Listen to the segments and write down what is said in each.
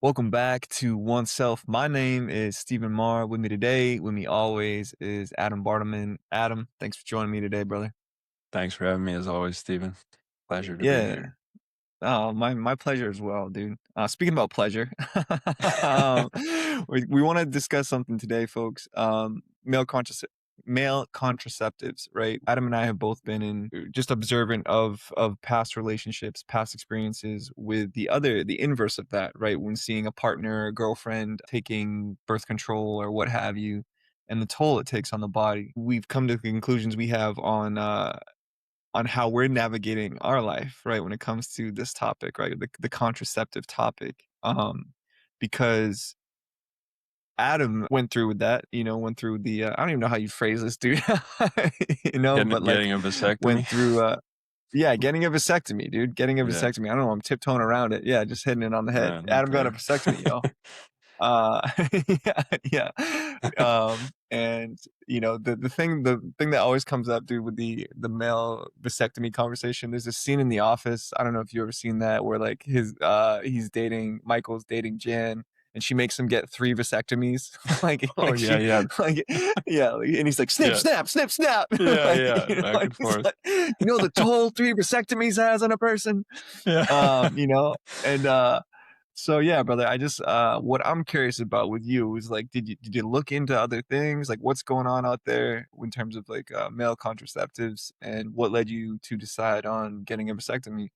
Welcome back to Oneself. My name is Stephen Maher. With me today, with me always, is Adam Bartleman. Adam, thanks for joining me today, brother. Thanks for having me as always, Stephen. Pleasure to be Yeah. here. Oh, my pleasure as well, dude. Speaking about pleasure, um, we want to discuss something today, folks. Male contraceptives, right? Adam and I have both been in just observant of past relationships, past experiences with the inverse of that, right? When seeing a partner, a girlfriend taking birth control or what have you, and the toll it takes on the body. We've come to the conclusions we have on how we're navigating our life, right, when it comes to this topic, right, the contraceptive topic, because Adam went through with that, went through the, I don't even know how you phrase this, dude, but like Getting a vasectomy? went through, yeah, getting a vasectomy, dude, getting a Yeah. vasectomy. I don't know, I'm tiptoeing around it. Yeah, just hitting it on the head. Adam got a Okay. vasectomy, yo. Uh, yeah, yeah. And the thing that always comes up, dude, with the male vasectomy conversation, there's a scene in The Office. I don't know if you ever seen that, where like Michael's dating Jan, and she makes him get three vasectomies, like Oh, yeah, she yeah. like yeah, and he's like snip, Yeah. snap, snip, snap, Yeah, like yeah, back and he's forth. like, the toll three vasectomies has on a person, Yeah. and so yeah, brother, I just what I'm curious about with you is like, did you look into other things? Like what's going on out there in terms of like male contraceptives, and what led you to decide on getting a vasectomy?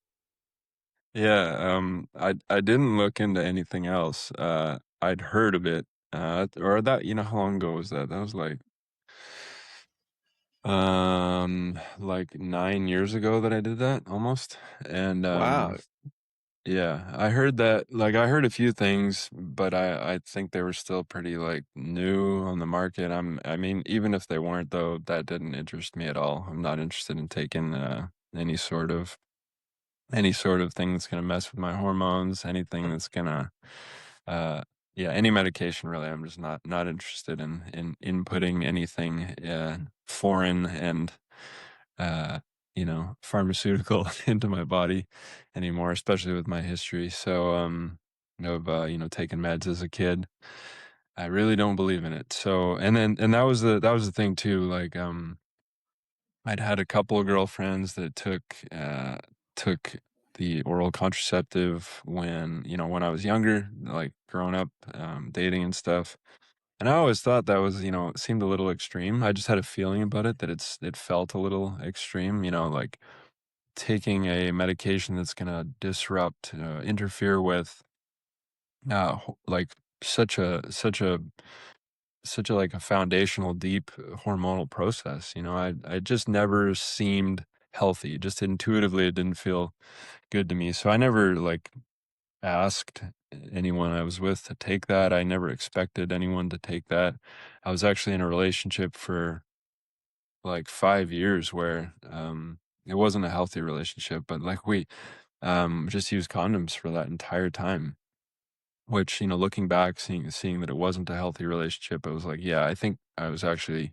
Yeah, I didn't look into anything else. I'd heard of it, or that how long ago was that? That was like 9 years ago that I did that, almost, and, Wow. yeah, I heard that I heard a few things, but I think they were still pretty, new on the market. I mean, even if they weren't, though, that didn't interest me at all. I'm not interested in taking, any sort of thing that's gonna mess with my hormones, anything that's gonna, uh yeah, any medication, really. I'm just not interested in inputting anything, foreign and pharmaceutical into my body anymore, especially with my history. So, of taking meds as a kid, I really don't believe in it. So, and that was the thing too. I'd had a couple of girlfriends that took the oral contraceptive when I was younger, like growing up, dating and stuff. And I always thought that was, it seemed a little extreme. I just had a feeling about it that it felt a little extreme, like taking a medication that's gonna disrupt, interfere with, like such a like a foundational, deep hormonal process. I just never seemed healthy. Just intuitively, it didn't feel good to me. So I never asked anyone I was with to take that. I never expected anyone to take that. I was actually in a relationship for like 5 years where it wasn't a healthy relationship, but we just used condoms for that entire time. Which, looking back, seeing that it wasn't a healthy relationship, I was like, yeah, I think I was actually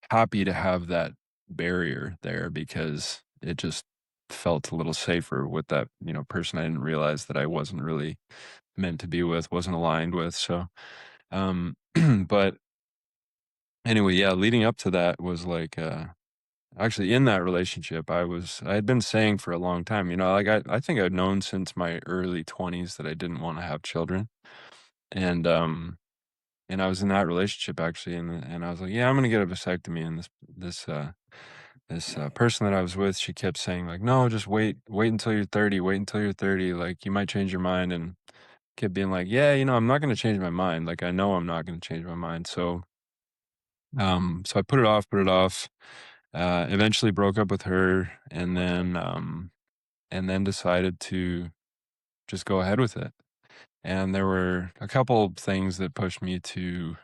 happy to have that barrier there because it just felt a little safer with that, person I didn't realize that I wasn't really meant to be with, wasn't aligned with. So, but anyway, yeah, leading up to that was actually in that relationship, I had been saying for a long time, I think I'd known since my early 20s that I didn't want to have children. And and I was in that relationship actually, and I was like, "Yeah, I'm gonna get a vasectomy." And this person that I was with, she kept saying like, "No, just wait until you're 30, wait until you're 30, like you might change your mind." And kept being like, "Yeah, I'm not gonna change my mind. Like I know I'm not gonna change my mind." So I put it off, put it off. Eventually broke up with her, and then decided to just go ahead with it. And there were a couple things that pushed me to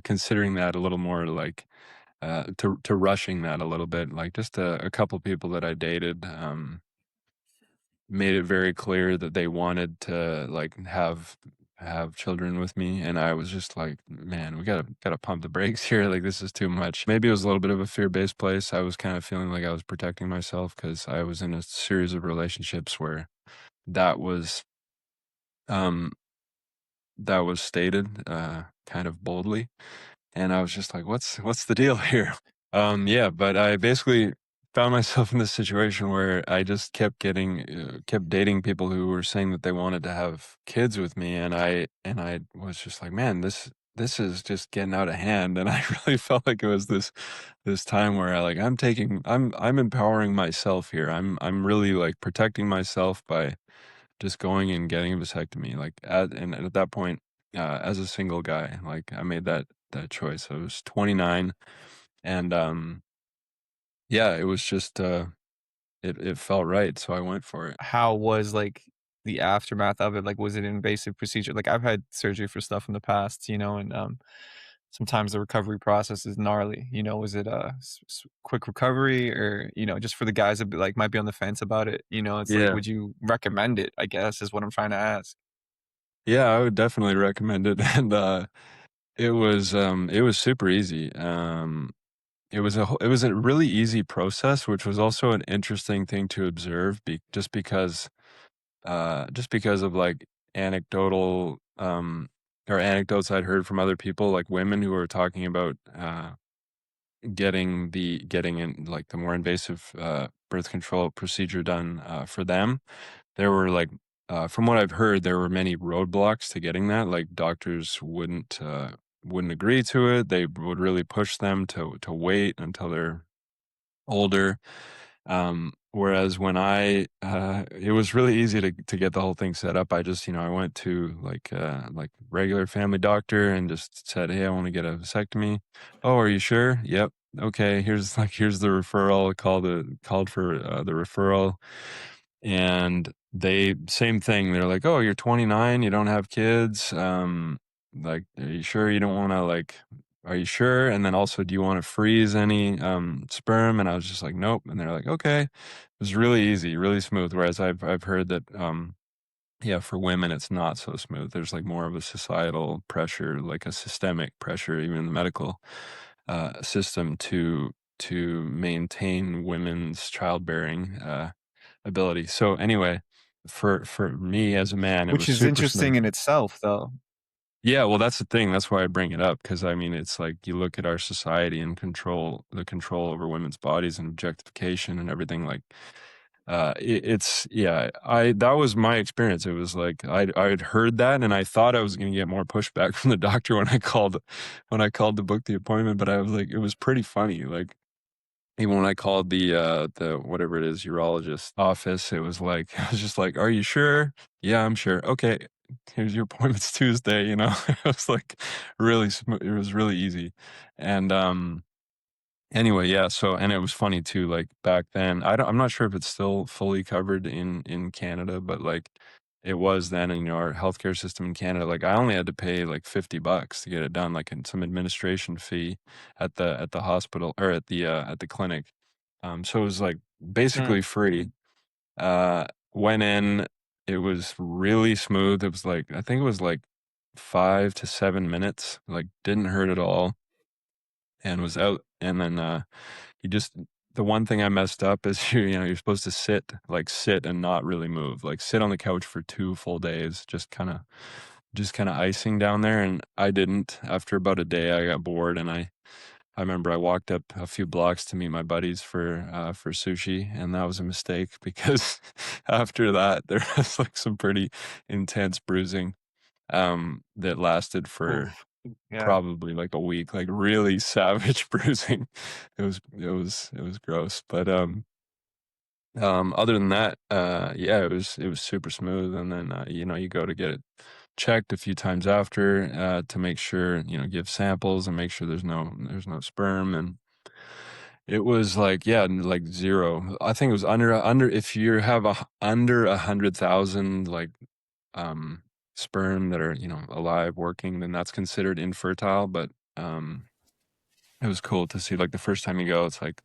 considering that a little more, to rushing that a little bit. Like just a couple people that I dated made it very clear that they wanted to have children with me, and I was just like, man, we gotta pump the brakes here. Like this is too much. Maybe it was a little bit of a fear-based place. I was kind of feeling like I was protecting myself because I was in a series of relationships where that was um that was stated, kind of boldly, and I was just like, what's the deal here?" Yeah, but I basically found myself in this situation where I just kept dating people who were saying that they wanted to have kids with me, and I was just like, "Man, this is just getting out of hand," and I really felt like it was this time where I'm empowering myself here. I'm really, like, protecting myself by just going and getting a vasectomy, like, at that point, as a single guy, like, I made that choice. I was 29, and, yeah, it was just, it felt right, so I went for it. How was, like, the aftermath of it? Like, was it an invasive procedure? Like, I've had surgery for stuff in the past, you know, and, sometimes the recovery process is gnarly, you know? Was it a quick recovery or, you know, just for the guys that, like, might be on the fence about it, you know, it's like, Yeah. would you recommend it, I guess, is what I'm trying to ask. Yeah, I would definitely recommend it, and, it was super easy. It was a really easy process, which was also an interesting thing to observe just because of, like, anecdotal, or anecdotes I'd heard from other people, like women who were talking about, getting in, like, the more invasive, birth control procedure done, for them. There were, like, from what I've heard, there were many roadblocks to getting that, like, doctors wouldn't agree to it, they would really push them to wait until they're older. Whereas when it was really easy to get the whole thing set up. I just, I went to like regular family doctor and just said, "Hey, I want to get a vasectomy." "Oh, are you sure?" "Yep." "Okay, here's the referral." Called for the referral, and they same thing. They're like, "Oh, you're 29, you don't have kids. Like, are you sure you don't want to are you sure? And then also, do you want to freeze any sperm?" And I was just like, "Nope." And they're like, "Okay." It was really easy, really smooth. Whereas I've heard that yeah, for women it's not so smooth. There's like more of a societal pressure, like a systemic pressure, even in the medical system to maintain women's childbearing ability. So anyway, for me as a man, it Which was is super smooth. interesting in itself, though. Yeah, well, that's the thing. That's why I bring it up because I mean, it's like you look at our society and the control over women's bodies and objectification and everything. Like, it's yeah. I that was my experience. It was like I'd heard that and I thought I was going to get more pushback from the doctor when I called to book the appointment. But I was like, it was pretty funny. Like even when I called the whatever it is, urologist office, it was like I was just like, "Are you sure?" "Yeah, I'm sure." "Okay, here's your appointment's Tuesday," you know? It was like really smooth. It was really easy. And anyway, yeah, so and it was funny too, like back then, I'm not sure if it's still fully covered in Canada, but like it was then in our healthcare system in Canada. Like I only had to pay like $50 to get it done, like in some administration fee at the hospital or at the clinic. So it was like Hmm. basically free. Went in, it was really smooth. It was like I think it was like 5 to 7 minutes, like didn't hurt at all and was out. And then you just the one thing I messed up is you're supposed to sit and not really move. Like sit on the couch for 2 full days, just kinda icing down there, and I didn't. After about a day, I got bored, and I remember I walked up a few blocks to meet my buddies for sushi, and that was a mistake because after that, there was, like, some pretty intense bruising, that lasted for Oof. Yeah. probably like a week, like really savage bruising. It was gross, but, other than that, yeah, it was super smooth, and then, you go to get it checked a few times after, to make sure, give samples and make sure there's no sperm, and it was like, yeah, like 0. I think it was under if you have under 100,000, like, um, sperm that are, alive, working, then that's considered infertile, but, it was cool to see, like, the first time you go, it's like,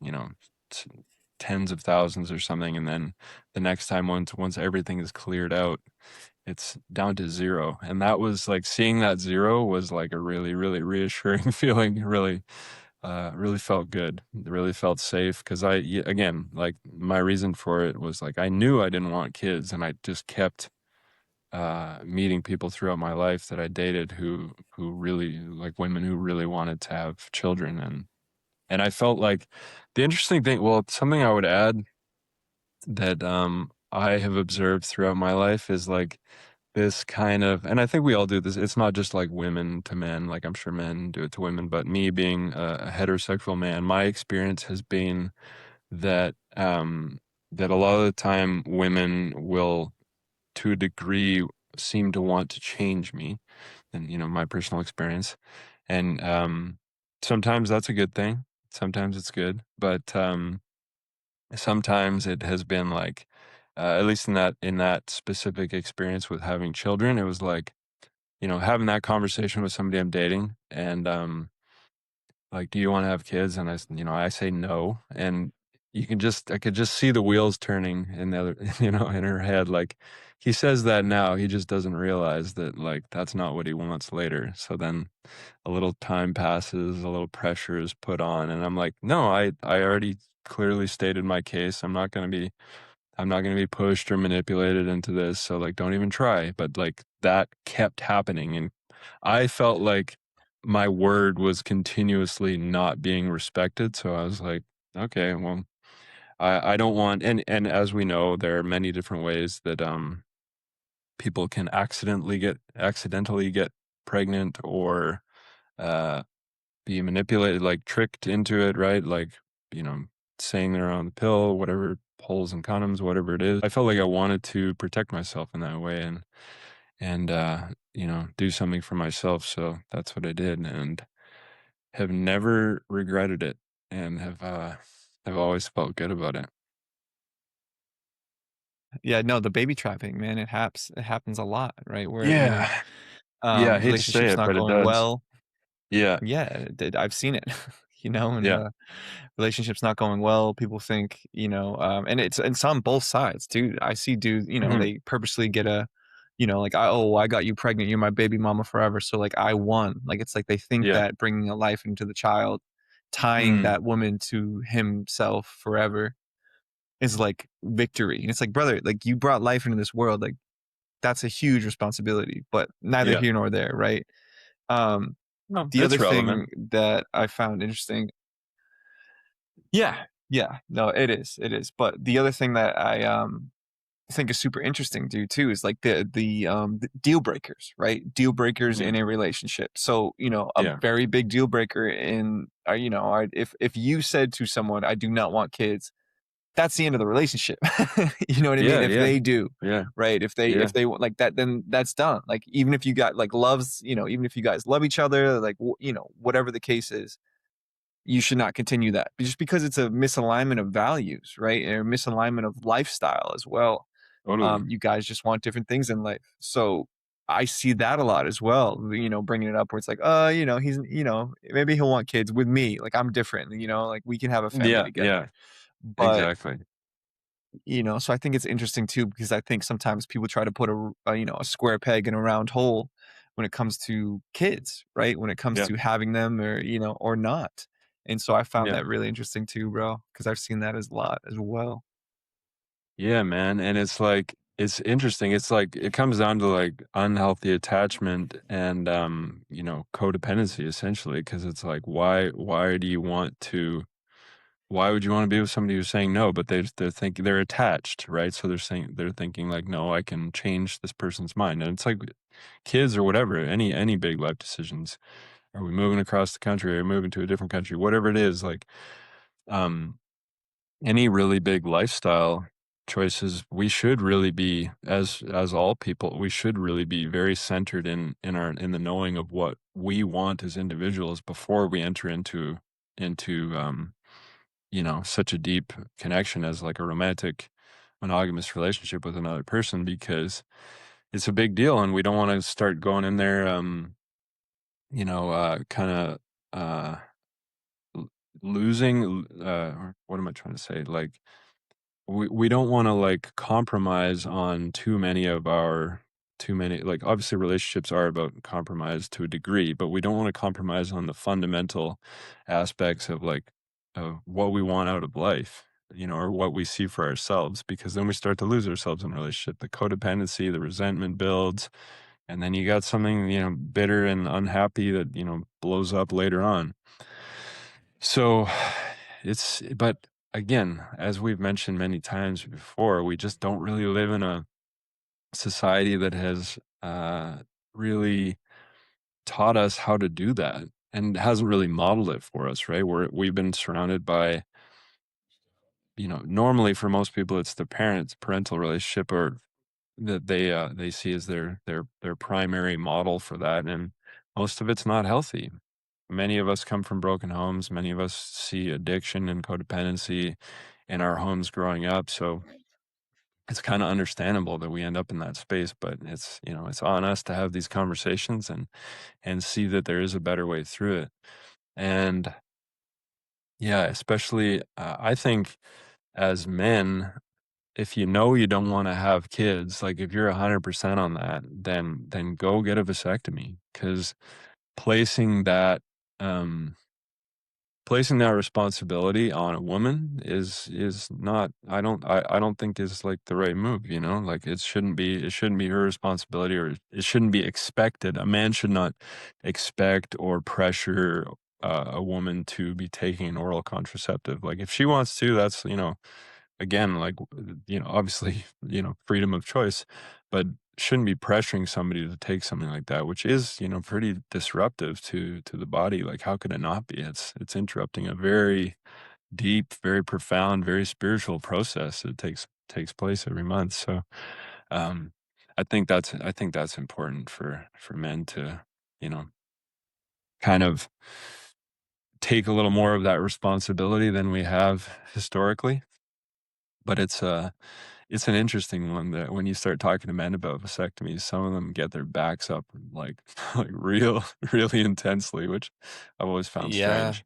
t tens of thousands or something, and then the next time once everything is cleared out, it's down to 0, and that was like, seeing that 0 was, like, a really, really reassuring feeling, really felt good. It really felt safe 'cause again, like, my reason for it was, like, I knew I didn't want kids, and I just kept meeting people throughout my life that I dated who really like women who really wanted to have children, and I felt like the interesting thing, well, something I would add that I have observed throughout my life is like this kind of, and I think we all do this. It's not just like women to men, like I'm sure men do it to women, but me being a heterosexual man, my experience has been that that a lot of the time women will, to a degree, seem to want to change me, and my personal experience, and sometimes that's a good thing. Sometimes it's good, but sometimes it has been like, at least in that specific experience with having children, it was like, having that conversation with somebody I'm dating, and like, "Do you wanna have kids?" And I say no, and I could just see the wheels turning in the other in her head, like, he says that now, he just doesn't realize that, like, that's not what he wants later. So then a little time passes, a little pressure is put on, and I'm like, "No, I already clearly stated my case. I'm not gonna be pushed or manipulated into this, so, like, don't even try." But, like, that kept happening, and I felt like my word was continuously not being respected, so I was like, "Okay, well, I don't want," and as we know, there are many different ways that, people can accidentally get pregnant or, uh, be manipulated, like, tricked into it, right? Like, you know, saying they're on the pill, whatever, holes and condoms, whatever it is. I felt like I wanted to protect myself in that way and do something for myself, so that's what I did, and have never regretted it, and have always felt good about it. Yeah, no, the baby trapping, man, it happens a lot, right? Where, Yeah. Yeah, I hate to say relationship's it, not but it going does. well. Yeah. Yeah, I've seen it, and, Yeah. relationship's not going well. People think, and it's on both sides, too. I see dudes, Mhm. they purposely get like, "Oh, I got you pregnant. You're my baby mama forever. So, like, I won." Like, it's like they think Yeah. that bringing a life into the child, tying Mm. that woman to himself forever is like victory. And it's like, brother, like you brought life into this world. Like, that's a huge responsibility, but neither Yeah. here nor there, right? Um, No, the other it's relevant. thing that I found interesting, yeah, yeah, no, it is. But the other thing that I think is super interesting, dude, too, is like the deal breakers, right? Deal breakers Mhm. in a relationship. So, a Yeah. very big deal breaker in, if you said to someone, "I do not want kids," that's the end of the relationship. You know what I mean? Yeah, If yeah. they do, Yeah. right? If Yeah. they want like that, then that's done. Like even if you got like loves, even if you guys love each other, like whatever the case is, you should not continue that just because it's a misalignment of values, right? And a misalignment of lifestyle as well. Totally. You guys just want different things in life, so I see that a lot as well. Bringing it up where it's like, he's, maybe he'll want kids with me. Like I'm different. Like we can have a family Yeah, together, yeah. but Exactly. so I think it's interesting too because I think sometimes people try to put a square peg in a round hole when it comes to kids, right? When it comes Yeah. to having them or not. And so I found Yeah. that really interesting too, bro, because I've seen that as a lot as well. Yeah, man, and it's like it's interesting. It's like it comes down to like unhealthy attachment and codependency essentially because it's like why would you want to be with somebody who's saying no, but they're thinking they're attached, right? So they're thinking like, no, I can change this person's mind. And it's like kids or whatever, any big life decisions. Are we moving across the country? Are we moving to a different country? Whatever it is, like um any really big lifestyle choices, we should really be, as all people, we should really be very centered in the knowing of what we want as individuals before we enter into such a deep connection as like a romantic monogamous relationship with another person, because it's a big deal and we don't want to start going in there kind of uh losing or what am I trying to say, like we don't wanna, like, compromise on too many, like, obviously, relationships are about compromise to a degree, but we don't wanna compromise on the fundamental aspects of, like, of what we want out of life, or what we see for ourselves, because then we start to lose ourselves in a relationship. The codependency, the resentment builds, and then you got something, bitter and unhappy that, blows up later on. So but again, as we've mentioned many times before, we just don't really live in a society that has really taught us how to do that, and hasn't really modeled it for us, right? We've been surrounded by, normally for most people, it's the parental relationship, or that they see as their primary model for that, and most of it's not healthy. Many of us come from broken homes. Many of us see addiction and codependency in our homes growing up. So it's kind of understandable that we end up in that space, but it's on us to have these conversations and see that there is a better way through it. And yeah, especially I think as men, if you know you don't want to have kids, like if you're 100% on that, then go get a vasectomy, because placing that um placing that responsibility on a woman is not, I don't think is like the right move, like it shouldn't be her responsibility, or it shouldn't be expected. A man should not expect or pressure a woman to be taking an oral contraceptive. Like if she wants to, that's, again, like, obviously, freedom of choice, but shouldn't be pressuring somebody to take something like that, which is, pretty disruptive to the body. Like, how could it not be? It's interrupting a very deep, very profound, very spiritual process that takes place every month. So, um, I think that's important for men to, you know, kind of take a little more of that responsibility than we have historically. But it's an interesting one that when you start talking to men about vasectomies, some of them get their backs up like like really intensely, which I've always found Yeah, strange.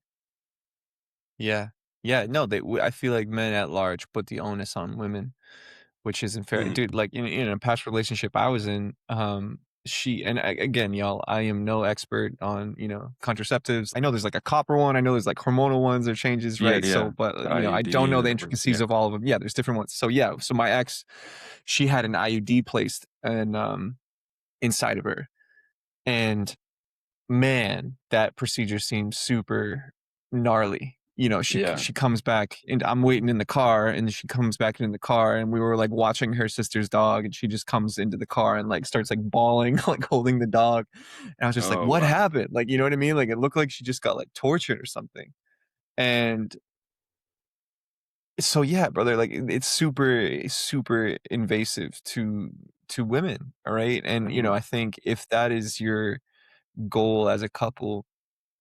yeah, yeah. No, I feel like men at large put the onus on women, which isn't fair, Mhm. dude. Like in a past relationship I was in, she and again, y'all, I am no expert on contraceptives. I know there's like a copper one. I know there's like hormonal ones or changes, Yeah, right? So, yeah. but The I don't IUD know the or intricacies yeah. of all of them. Yeah, there's different ones. So yeah, so my ex, she had an IUD placed and inside of her, and man, that procedure seems super gnarly. Yeah. She comes back and I'm waiting in the car, and she comes back in the car, and we were like watching her sister's dog, and she just comes into the car and like starts like bawling, like holding the dog. And I was just like, Oh, what wow. happened? Like, you know what I mean? Like it looked like she just got like tortured or something. And so yeah, brother, like it's super invasive to women, all right? And Mhm. I think if that is your goal as a couple,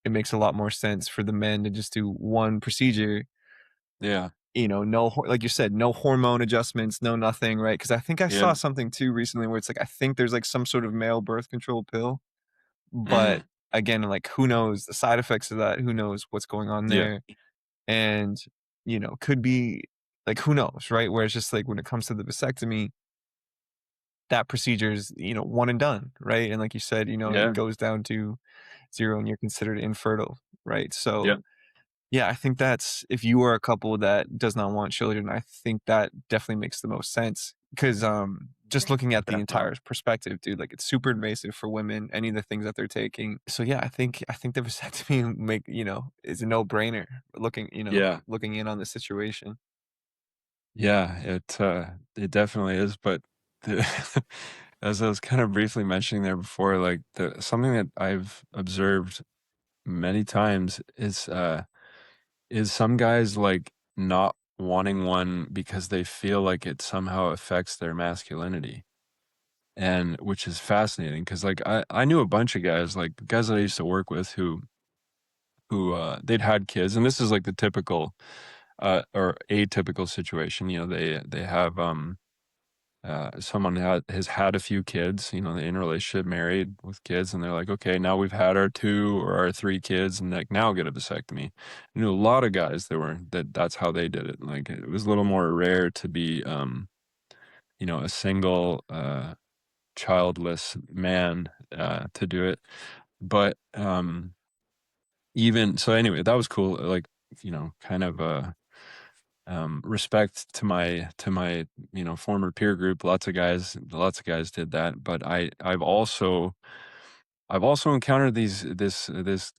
it makes a lot more sense for the men to just do one procedure, Yeah. no, like you said, no hormone adjustments, no nothing, right? Because I think I saw Yeah. something too recently where it's like, I think there's like some sort of male birth control pill, but Mm. again, like who knows the side effects of that? Who knows what's going on Yeah. there? And, could be like, who knows, right? Where it's just like when it comes to the vasectomy, that procedure is, one and done, right? And like you said, it Yeah. goes down to zero and you're considered infertile, right? Yeah. So, yeah, I think that's if you are a couple that does not want children, I think that definitely makes the most sense. Because just looking at the Definitely. entire perspective, dude, like it's super invasive for women, any of the things that they're taking. So yeah, I think the vasectomy is a no-brainer Yeah. looking in on the situation. Yeah, it definitely is, but the as I was kind of briefly mentioning there before, like, something that I've observed many times is some guys, like, not wanting one because they feel like it somehow affects their masculinity, and which is fascinating because, like, I knew a bunch of guys, like, guys that I used to work with who they'd had kids, and this is, like, the typical, or atypical situation, they have, someone has had a few kids, they're in a relationship, married with kids, and they're like, okay, now we've had our 2 or our 3 kids, and like now get a vasectomy. I knew a lot of guys that's how they did it. Like it was a little more rare to be, a single, childless man, to do it. But even so, anyway, that was cool. Like, kind of, Respect to my, former peer group, lots of guys did that, but I've also encountered this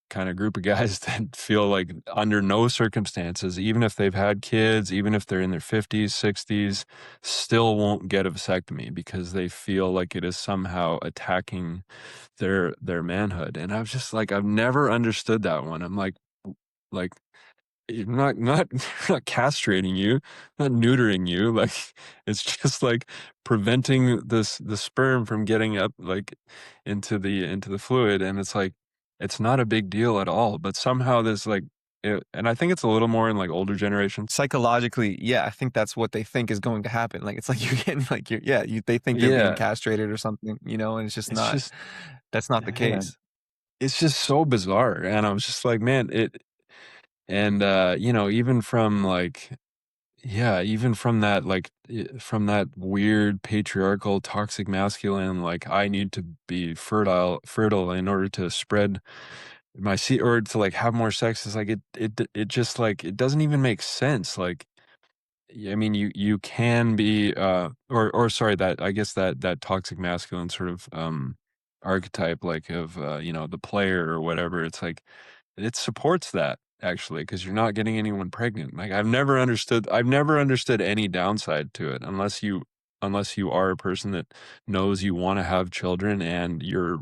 kind of group of guys that feel like under no circumstances, even if they've had kids, even if they're in their 50s, 60s, still won't get a vasectomy because they feel like it is somehow attacking their manhood. And I was just like, I've never understood that one. I'm like not not castrating you, not neutering you, like, it's just, like, preventing the sperm from getting up, like, into the fluid, and it's like, it's not a big deal at all, but somehow there's, like and I think it's a little more in, like, older generations. Psychologically, yeah, I think that's what they think is going to happen. Like, it's like you're getting like you're yeah, they think they're being Yeah, castrated or something, and it's just it's not just that's not the yeah, case. it's just so bizarre, and I was just like, "Man, it" and, even from, like yeah, even from that, like, from that weird patriarchal toxic masculine, like, I need to be fertile in order to spread my seed or to, like, have more sex. Is like, it just, like, it doesn't even make sense, like, I mean, you can be, or sorry, that I guess that toxic masculine sort of, archetype, like, of, the player or whatever, it's like, it supports that actually, because 'cause you're not getting anyone pregnant. Like, I've never understood any downside to it unless you are a person that knows you wanna have children and you're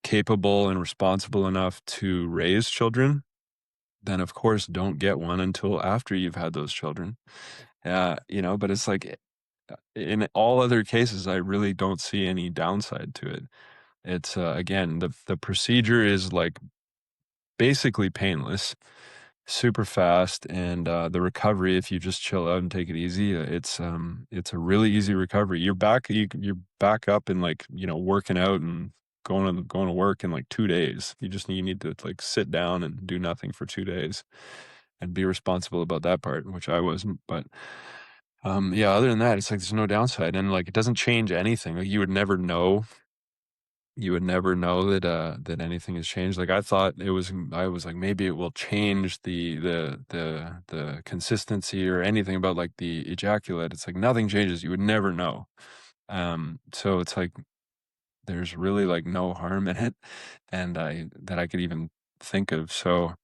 capable and responsible enough to raise children, then, of course, don't get one until after you've had those children. But it's like, in all other cases, I really don't see any downside to it. It's, again, the procedure is, like, basically painless, super fast, and, the recovery, if you just chill out and take it easy, it's a really easy recovery. You're back up and, like, working out and going to work in, like, 2 days. You need to, like, sit down and do nothing for 2 days and be responsible about that part, which I wasn't, but, yeah, other than that, it's like there's no downside, and, like, it doesn't change anything, like, you would never know that, that anything has changed. Like, I was like, maybe it will change the consistency or anything about, like, the ejaculate. It's like nothing changes. You would never know. So it's like there's really, like, no harm in it, and I could even think of. So,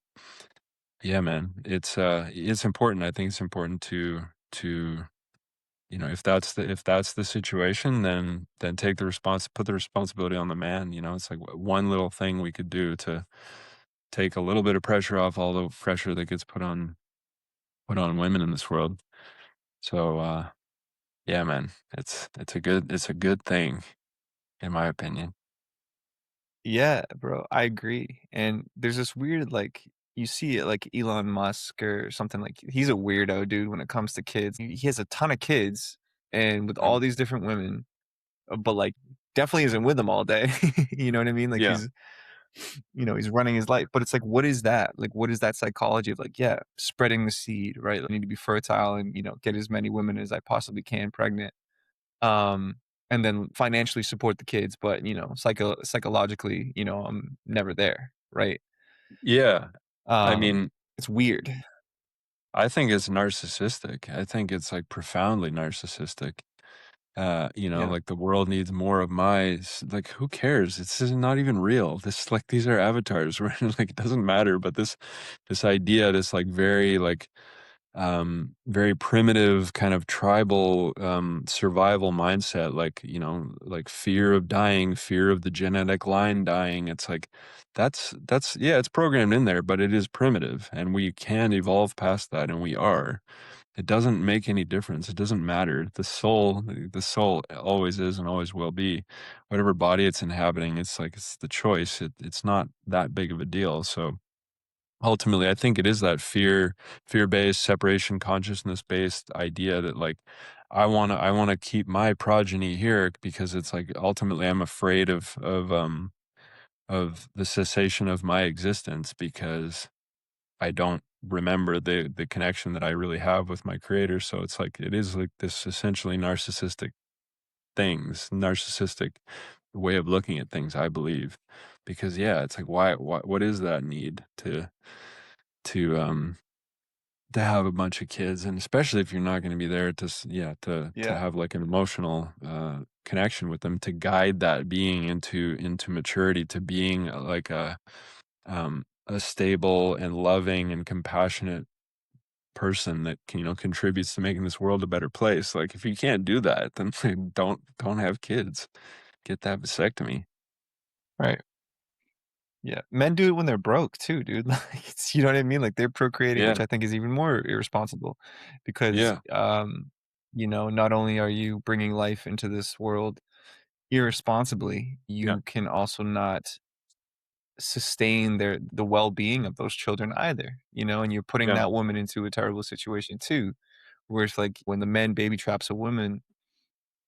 yeah, man, it's important. I think it's important to if that's the situation, then put the responsibility on the man, it's like one little thing we could do to take a little bit of pressure off all the pressure that gets put on women in this world. So, yeah, man, it's a good thing in my opinion. Yeah, bro, I agree. And there's this weird, like, you see it like Elon Musk or something like he's a weirdo, dude, when it comes to kids. He has a ton of kids and with all Mhm. these different women, but like definitely isn't with them all day. You know what I mean? Like Yeah. he's running his life. But it's like, what is that? Like, what is that psychology of like, yeah, spreading the seed, right? I need to be fertile and, get as many women as I possibly can pregnant. um, and then financially support the kids, but, psychologically, I'm never there, right? Yeah. I Um, mean, it's weird. I think it's narcissistic. I think it's, like, profoundly narcissistic. Yeah. Like, the world needs more of like, who cares? This is not even real. These are avatars where, like, it doesn't matter, but this idea, this, like, very, like, very primitive kind of tribal, survival mindset, like, like fear of dying, fear of the genetic line dying. It's like, yeah, it's programmed in there, but it is primitive, and we can evolve past that, and we are. It doesn't make any difference. It doesn't matter. The soul always is and always will be. Whatever body it's inhabiting, it's like it's the choice. It's not that big of a deal. So ultimately, I think it is that fear-based, separation consciousness-based idea that, like, I wanna keep my progeny here because it's like ultimately I'm afraid of the cessation of my existence because I don't remember the connection that I really have with my creator, so it's like it is like this essentially narcissistic way of looking at things, I believe. Because, yeah, it's like, what is that need to, to have a bunch of kids, and especially if you're not gonna be there to yeah, to Yeah. have, like, an emotional, connection with them, to guide that being into maturity, to being, like, a stable and loving and compassionate person that can, contributes to making this world a better place. Like, if you can't do that, then don't have kids. Get that vasectomy. Right. Yeah. Men do it when they're broke too, dude. Like, it's you know what I mean? Like, they're procreating, which Yeah, I think is even more irresponsible because, yeah, not only are you bringing life into this world irresponsibly, yeah, you can also not sustain the well-being of those children either, and you're putting yeah, that woman into a terrible situation too, where it's like when the man baby traps a woman,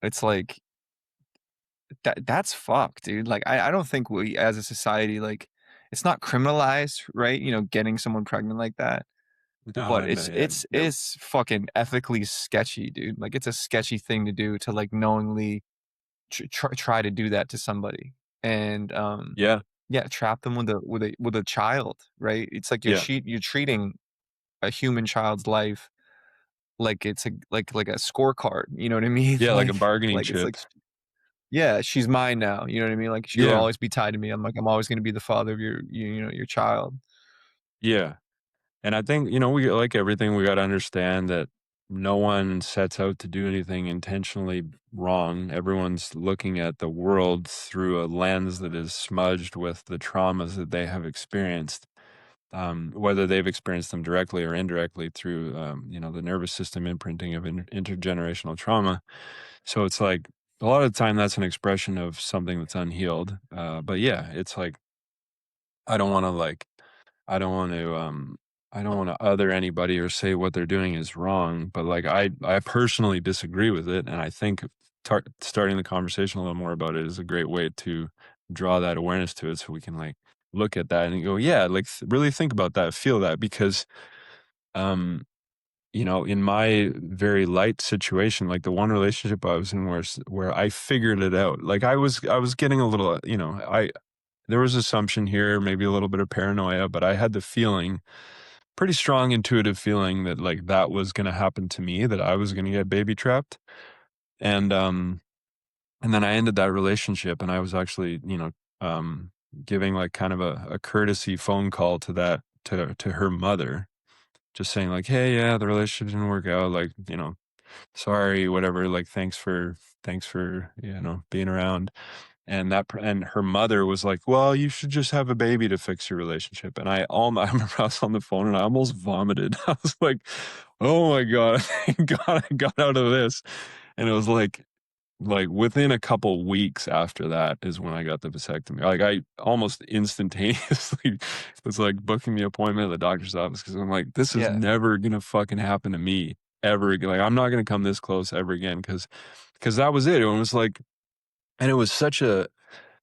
it's like that's fucked, dude. Like, I don't think we as a society, like, it's not criminalized, right? Getting someone pregnant like that, but no, no, it's yeah, it's yep, it's fucking ethically sketchy, dude. Like, it's a sketchy thing to do to, like, knowingly try to do that to somebody, and, yeah, yeah, trap them with a child, right? It's like yeah, you're treating a human child's life like it's like a scorecard, you know what I mean? yeah, like a Like bargaining like it's chip. like yeah, she's mine now, you know what I mean? Like, she'll Yeah, always be tied to me. I'm always gonna be the father of your child. yeah. And I think, we like everything, we gotta understand that no one sets out to do anything intentionally wrong. Everyone's looking at the world through a lens that is smudged with the traumas that they have experienced, whether they've experienced them directly or indirectly through, the nervous system imprinting of intergenerational trauma. So it's like a lot of the time that's an expression of something that's unhealed. But yeah, it's like I don't want to like I don't want to I don't want to other anybody or say what they're doing is wrong, but like I personally disagree with it, and I think starting the conversation a little more about it is a great way to draw that awareness to it, so we can like look at that and go, yeah, like really think about that, feel that, because um in my very light situation, like the one relationship I was in where I figured it out, like I was getting a little, I there was assumption here, maybe a little bit of paranoia, but I had the feeling, pretty strong intuitive feeling that like that was gonna happen to me, that I was gonna get baby trapped. And and then I ended that relationship, and I was actually, giving like kind of a courtesy phone call to that to her mother, just saying like, hey, yeah, the relationship didn't work out, like, sorry, whatever, like thanks for being around. And and her mother was like, "Well, you should just have a baby to fix your relationship." And I remember I was on the phone and I almost vomited. I was like, "Oh my god, thank God I got out of this." And it was like within a couple weeks after that is when I got the vasectomy. Like I almost instantaneously was like booking the appointment at the doctor's office, because I'm like, this is Yeah. never gonna fucking happen to me ever again. Like I'm not gonna come this close ever again, because that was it. It was like, and it was such a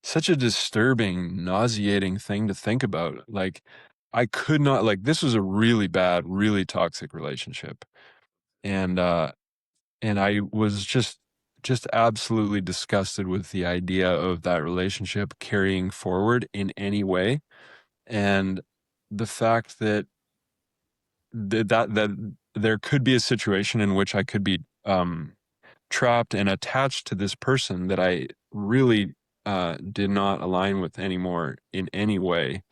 disturbing, nauseating thing to think about. Like, I could not, like, this was a really bad, really toxic relationship. And and I was just absolutely disgusted with the idea of that relationship carrying forward in any way. And the fact that there could be a situation in which I could be trapped and attached to this person that I really did not align with anymore in any way.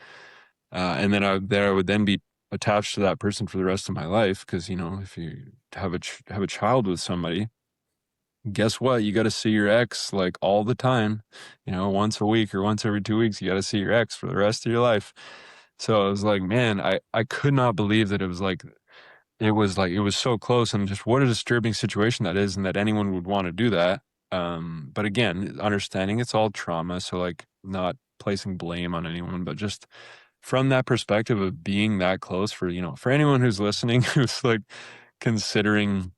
And then I would then be attached to that person for the rest of my life, because if you have a child with somebody, guess what? You got to see your ex like all the time. Once a week or once every 2 weeks, you got to see your ex for the rest of your life. So I was like, man, I could not believe that it was so close, and just what a disturbing situation that is, and that anyone would want to do that. But again, understanding it's all trauma, so like not placing blame on anyone, but just from that perspective of being that close, for anyone who's listening who's like considering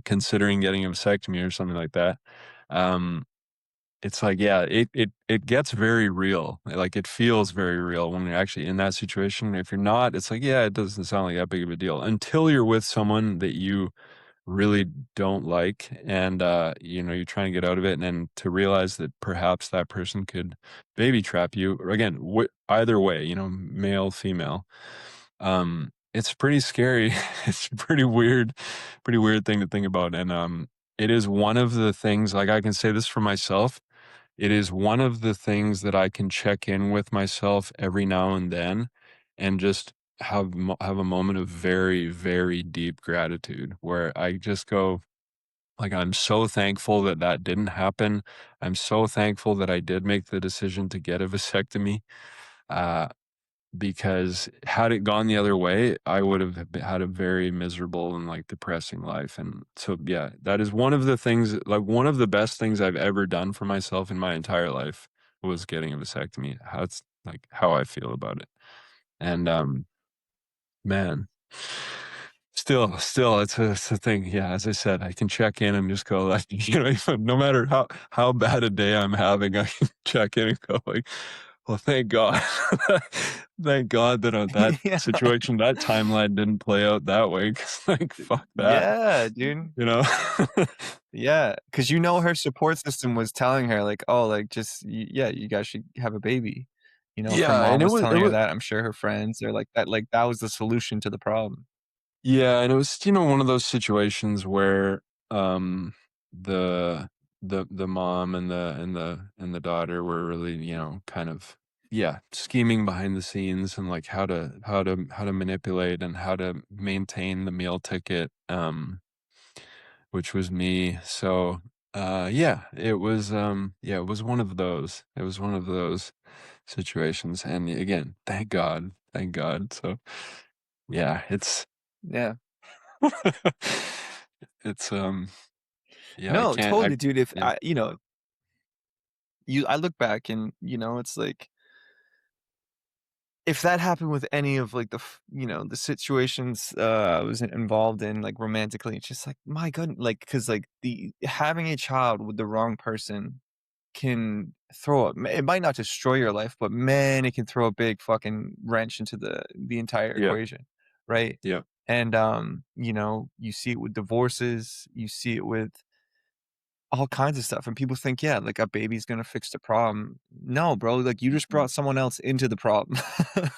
considering getting a vasectomy or something like that. Um, it's like, yeah, it gets very real. Like it feels very real when you're actually in that situation. If you're not, it's like, yeah, it doesn't sound like that big of a deal until you're with someone that you really don't like, and you're trying to get out of it, and then to realize that perhaps that person could baby trap you, or again, either way, male, female. it's pretty scary. It's pretty weird thing to think about, and, it is one of the things like, I can say this for myself, it is one of the things that I can check in with myself every now and then and just have a moment of very, very deep gratitude where I just go, like, "I'm so thankful that that didn't happen. I'm so thankful that I did make the decision to get a vasectomy." Uh because had it gone the other way, I would have had a very miserable and, like, depressing life, and so, yeah, that is one of the things like, one of the best things I've ever done for myself in my entire life was getting a vasectomy. That's, like, how I feel about it, and, man, still, it's a thing, yeah, as I said, I can check in and just go, like, no matter how bad a day I'm having, I can check in and go, like, "Well, thank God. Thank God that, that Yeah. situation, that timeline didn't play out that way. Cause like, fuck that," Yeah, dude. you know? Yeah, because you know her support system was telling her like, "Oh, like, just yeah, you guys should have a baby." You know, if her Yeah, and mom was it telling her was that, I'm sure her friends are like, that was the solution to the problem. yeah, and it was, one of those situations where, um, the the mom and the daughter were really, kind of, yeah, scheming behind the scenes and, like, how to manipulate and how to maintain the meal ticket, which was me. So, yeah, it was one of those. It was one of those situations, and again, thank God, thank God. So, yeah, it's Yeah. it's, yeah, I No, can't I totally, dude, if yeah, I I look back and, it's like if that happened with any of, like, the situations, I was involved in, like, romantically, it's just like, my god like, because like, the having a child with the wrong person can throw it might not destroy your life, but man, it can throw a big fucking wrench into the entire yeah, equation, right? yeah, And, you see it with divorces, you see it with all kinds of stuff, and people think, yeah, like, a baby's gonna fix the problem. No, bro, like, you just mhm. brought someone else into the problem.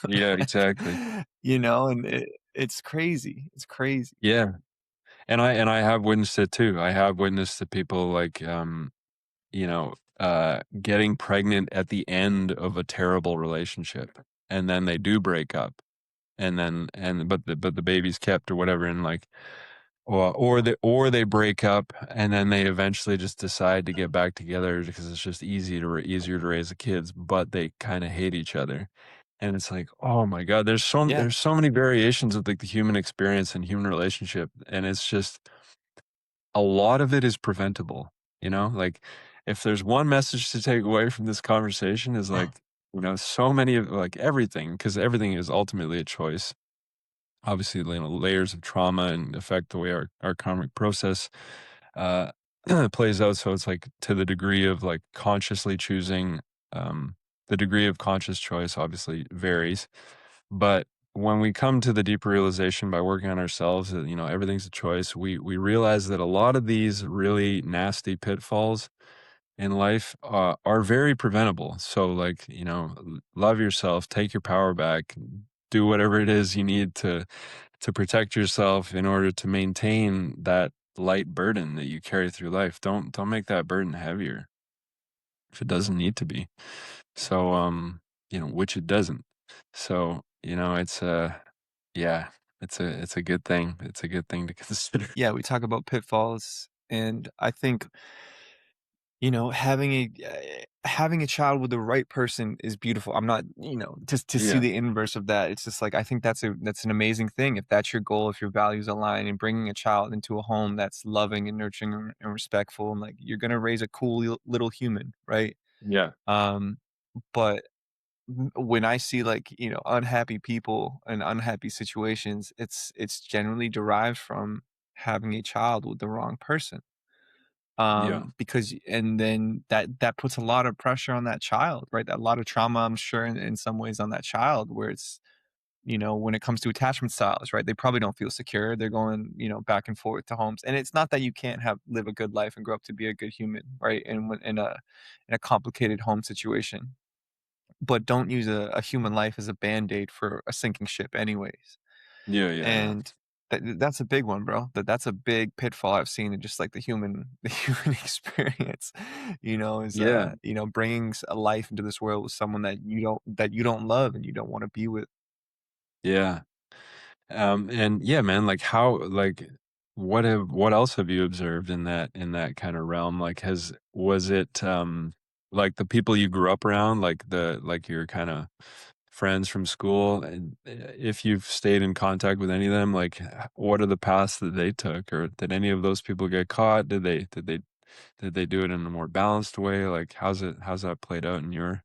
Yeah, Like, exactly. and it's crazy, it's crazy. Yeah, and I have witnessed it too. I have witnessed the people, like, getting pregnant at the end of a terrible relationship, and then they do break up, and then but the baby's kept or whatever, and, like, or they break up, and then they eventually just decide to get back together because it's just easier to raise the kids, but they kinda hate each other, and it's like, oh my god, Yeah. there's so many variations of, like, the human experience and human relationship, and it's just a lot of it is preventable, like, if there's one message to take away from this conversation is, like, so many of, like, everything, because everything is ultimately a choice. Obviously, layers of trauma and affect the way our karmic process, uh, plays out, so it's, like, to the degree of, like, consciously choosing, the degree of conscious choice obviously varies, but when we come to the deeper realization by working on ourselves that, everything's a choice, we realize that a lot of these really nasty pitfalls in life, are very preventable. So, like, love yourself, take your power back, do whatever it is you need to protect yourself in order to maintain that light burden that you carry through life. Don't make that burden heavier if it doesn't need to be. So, which it doesn't. So, it's yeah, it's a good thing. It's a good thing to consider. Yeah, we talk about pitfalls, and I think, having a child with the right person is beautiful. I'm not, just to see Yeah, the inverse of that, it's just like, I think that's an amazing thing. If that's your goal, if your values align and bringing a child into a home that's loving and nurturing and respectful, and, like, you're gonna raise a cool little human, right? yeah, Um, but when I see, like, unhappy people and unhappy situations, it's generally derived from having a child with the wrong person. yeah, Because and then that puts a lot of pressure on that child, right? A lot of trauma, I'm sure, in some ways on that child, where it's, when it comes to attachment styles, right? They probably don't feel secure. They're going, back and forth to homes. And it's not that you can't live a good life and grow up to be a good human, right? And when in a complicated home situation. But don't use a human life as a band-aid for a sinking ship anyways. Yeah, yeah, yeah. And that's a big one, bro. That's a big pitfall I've seen in just like the human the human experience, is Yeah, bringing a life into this world with someone that you don't love and you don't want to be with. yeah. And yeah, man, like how like what else have you observed in that kind of realm? Like was it like the people you grew up around, like your kind of friends from school, and if you've stayed in contact with any of them, like what are the paths that they took, or did any of those people get caught? Did they do it in a more balanced way? Like how's that played out in your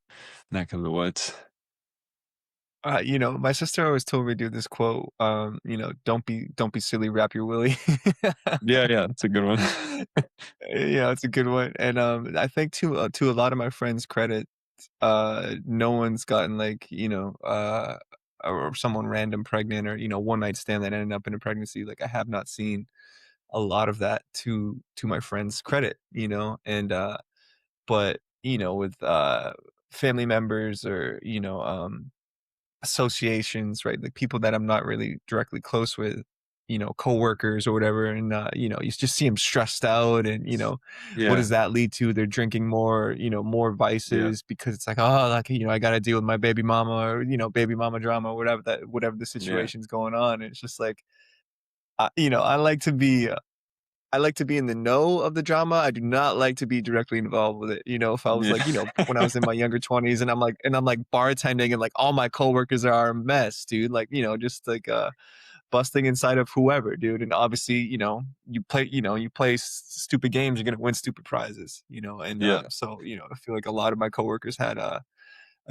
neck of the woods? My sister always told me to do this quote, don't be silly, wrap your willy. Yeah, yeah, that's a good one. Yeah, it's a good one. And I think to a lot of my friends' credit, no one's gotten like, or someone random pregnant or, one night stand that ended up in a pregnancy. Like I have not seen a lot of that to my friends' credit, and but with family members or associations, right? Like people that I'm not really directly close with, coworkers or whatever, and you just see them stressed out, and what Yeah, does that lead to? They're drinking more, more yeah, vices because it's like, oh, like I got to deal with my baby mama or baby mama drama, or whatever the yeah, situation's going on. And it's just like, I like to be in the know of the drama. I do not like to be directly involved with it. If I was yeah, like, when I was in my younger 20s and I'm like bartending and like all my coworkers are a mess, dude. Like, just like busting inside of whoever, dude. And obviously, you play stupid games, you're gonna win stupid prizes, and yeah, so, I feel like a lot of my coworkers had a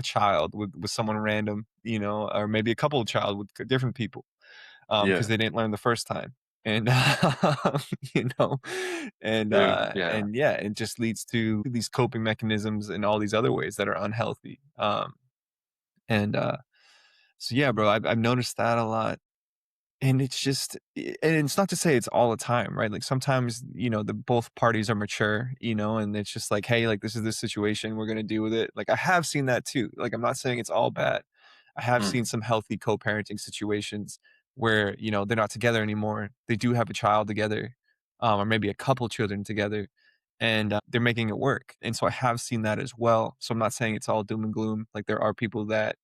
child with someone random, or maybe a couple of child with different people because yeah, they didn't learn the first time. And you know, dude, yeah, and yeah, it just leads to these coping mechanisms and all these other ways that are unhealthy. And so yeah, bro, I've noticed that a lot. And it's just and it's not to say it's all the time, right? Like sometimes, the both parties are mature, and it's just like, hey, like this is the situation, we're gonna deal with it. Like I have seen that too. Like I'm not saying it's all bad. I have mm, seen some healthy co-parenting situations where, they're not together anymore. They do have a child together, or maybe a couple children together, and they're making it work. And so I have seen that as well. So I'm not saying it's all doom and gloom. Like there are people that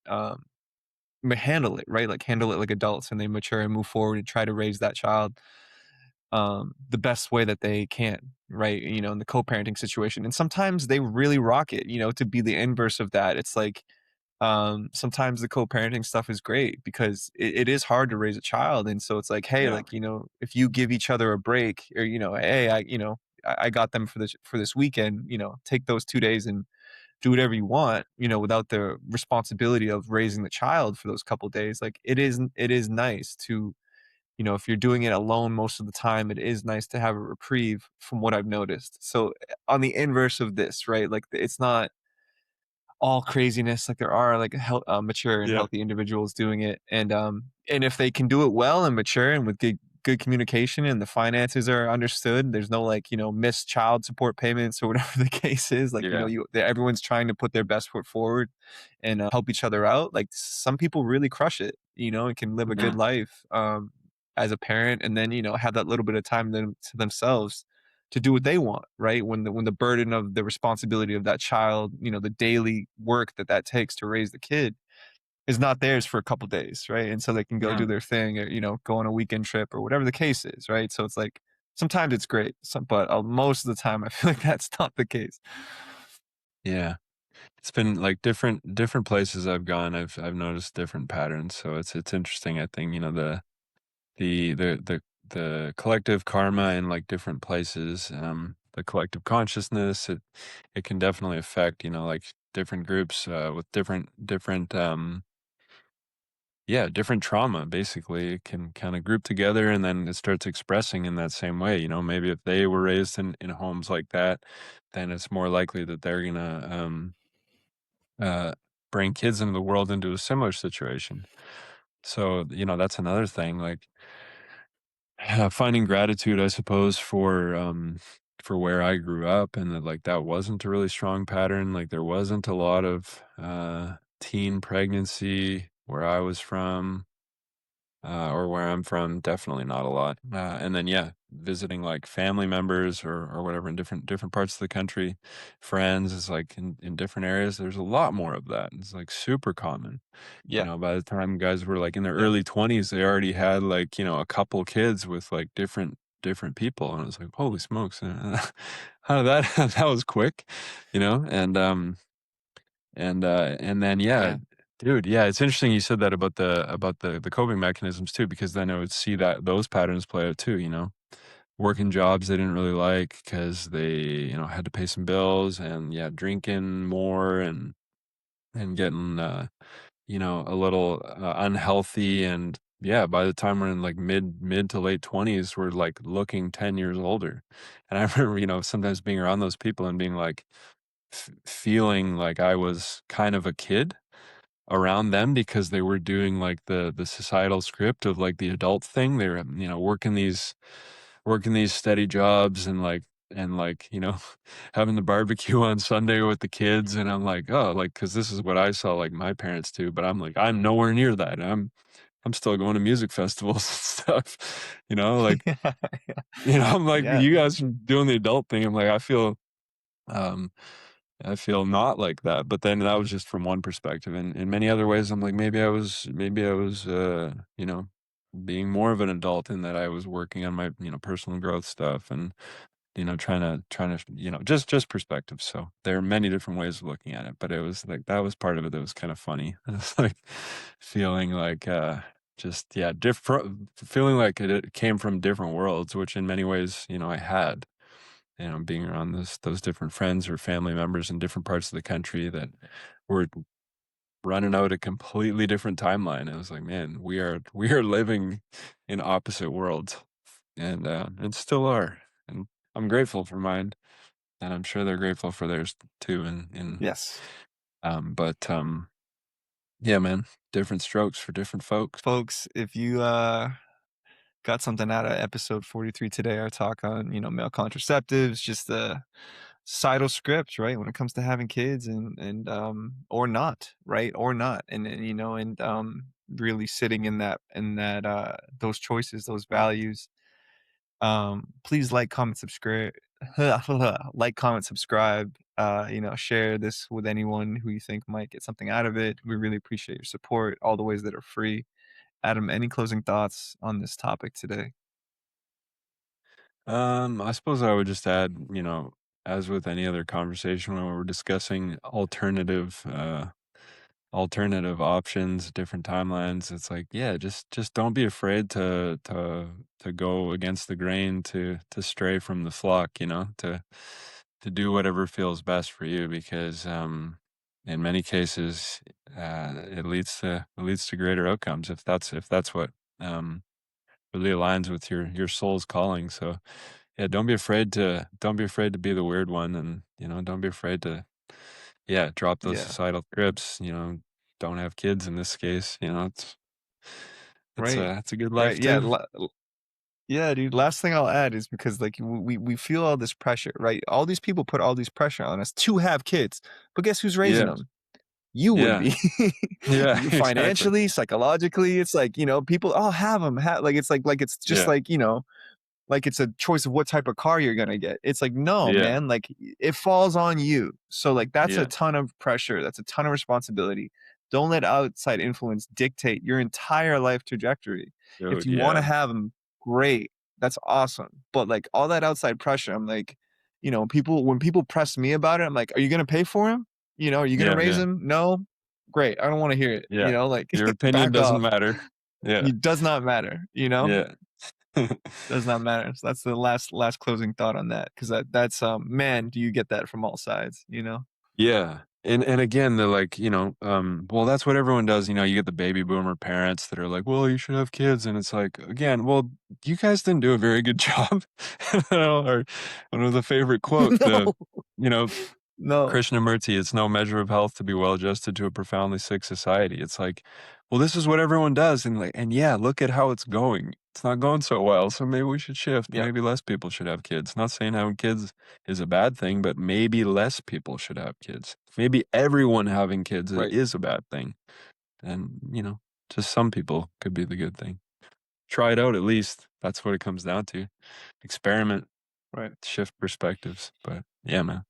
handle it, right? Like handle it like adults and they mature and move forward and try to raise that child the best way that they can, right? In the co-parenting situation. And sometimes they really rock it, to be the inverse of that. It's like sometimes the co-parenting stuff is great because it is hard to raise a child. And so it's like, hey, yeah, like, if you give each other a break or, hey, I got them for this weekend, take those 2 days and do whatever you want, without the responsibility of raising the child for those couple days. Like it is nice to, if you're doing it alone most of the time, it is nice to have a reprieve from what I've noticed. So on the inverse of this, right? Like it's not all craziness. Like there are like mature and yeah, healthy individuals doing it, and if they can do it well and mature and with good communication and the finances are understood, there's no like missed child support payments or whatever the case is. Like yeah, everyone's trying to put their best foot forward and help each other out. Like some people really crush it, and can live a good mhm, life as a parent, and then have that little bit of time to themselves to do what they want, right? When the burden of the responsibility of that child, the daily work that takes to raise the kid is not theirs for a couple days, right? And so they can go do mhm, their thing or go on a weekend trip or whatever the case is, right? So it's like sometimes it's great, but most of the time I feel like that's not the case. yeah. It's been like different places I've gone. I've noticed different patterns. So it's interesting. I think the the the the collective karma in like different places, the collective consciousness. It can definitely affect like different groups with different yeah, different trauma. Basically, it can kind of group together, and then it starts expressing in that same way. Maybe if they were raised in homes like that, then it's more likely that they're gonna uh, bring kids into the world into a similar situation. So, that's another thing, like, finding gratitude, I suppose, for where I grew up, and that, like, that wasn't a really strong pattern. Like, there wasn't a lot of, teen pregnancy where I was from. or where I'm from, definitely not a lot. And then yeah, visiting like family members or whatever in different parts of the country, friends is like in different areas. There's a lot more of that. It's like super common. You Yeah, know, by the time guys were like in their yeah. early 20s, they already had like, you know, a couple kids with like different people. And it was like, holy smokes. How did that that was quick, you know? And then, yeah, Yeah. dude, yeah, it's interesting you said that about the coping mechanisms too, because then I would see that those patterns play out too, you know? Working jobs they didn't really like because they, you know, had to pay some bills and, yeah, drinking more and getting, you know, a little, unhealthy and yeah, by the time we're in, like, mid to late 20s, we're, like, looking 10 years older. And I remember, you know, sometimes being around those people and being, like, feeling like I was kind of a kid around them because they were doing like the societal script of like the adult thing. They were, you know, working these steady jobs and like, you know, having the barbecue on Sunday with the kids. And I'm like, oh, like, cause this is what I saw like my parents do. But I'm like, I'm nowhere near that. I'm still going to music festivals and stuff, you know, like, Yeah. you know, I'm like, Yeah. you guys are doing the adult thing. I'm like, um, I feel not like that, but then that was just from one perspective. And in many other ways, I'm like, maybe I was, you know, being more of an adult in that I was working on my, you know, personal growth stuff and, you know, trying to, you know, just perspective. So there are many different ways of looking at it, but it was like, that was part of it that was kind of funny. It's like feeling like, just, yeah, different, feeling like it came from different worlds, which in many ways, you know, I had you know, being around those different friends or family members in different parts of the country that were running out a completely different timeline. I was like, man, we are living in opposite worlds, and still are. And I'm grateful for mine, and I'm sure they're grateful for theirs too. Yes. But yeah, man, different strokes for different folks. Folks, if you got something out of episode 43 today, our talk on, male contraceptives, just the societal script, right? When it comes to having kids and or not, right? Or not. And really sitting in that those choices, those values. Please like, comment, subscribe, like, comment, subscribe, share this with anyone who you think might get something out of it. We really appreciate your support, all the ways that are free. Adam, any closing thoughts on this topic today? I suppose I would just add, you know, as with any other conversation when we're discussing alternative options, different timelines. It's like, yeah, just don't be afraid to go against the grain, to stray from the flock, you know, to do whatever feels best for you because in many cases it leads to greater outcomes if that's what um really aligns with your soul's calling. So yeah, don't be afraid to be the weird one and you know, don't be afraid to yeah, drop those Yeah, societal scripts, you know, don't have kids in this case, you know, right, it's a good right. life Yeah, too. yeah, dude. Last thing I'll add is because like we feel all this pressure, right? All these people put all these pressure on us to have kids, but guess who's raising Yeah. them? You would Yeah. be. Yeah, You exactly. financially, psychologically, it's like, people, "Oh, have them. Like, it's like it's just Yeah. like it's a choice of what type of car you're gonna get. It's like, no, Yeah. man, like it falls on you. So like that's a Yeah. ton of pressure. That's a ton of responsibility. Don't let outside influence dictate your entire life trajectory. If Dude, you want to yeah. have them, great. That's awesome. But like all that outside pressure, I'm like, when people press me about it, I'm like, are you gonna pay for him? Are you gonna Yeah, raise yeah. him? No. Great. I don't want to hear it. Yeah. Like Your opinion back doesn't off. matter. Yeah. It does not matter. Yeah. Does not matter. So that's the last closing thought on that, because that's man, do you get that from all sides, you know? Yeah. And again, they're like, you know, well, that's what everyone does. You know, you get the baby boomer parents that are like, well, you should have kids. And it's like, again, well, you guys didn't do a very good job. You know, or one of the favorite quote, No, you know, no. Krishnamurti, it's no measure of health to be well adjusted to a profoundly sick society. It's like, well, this is what everyone does. And like, and yeah, look at how it's going. It's not going so well. So maybe we should shift. Yep, Maybe less people should have kids. Not saying having kids is a bad thing, but maybe less people should have kids. Maybe everyone having kids right. is a bad thing. And, you know, just some people could be the good thing. try it out at least. That's what it comes down to. Experiment, Right. shift perspectives. But yeah, man.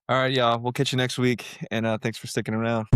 All right, y'all. We'll catch you next week, and thanks for sticking around.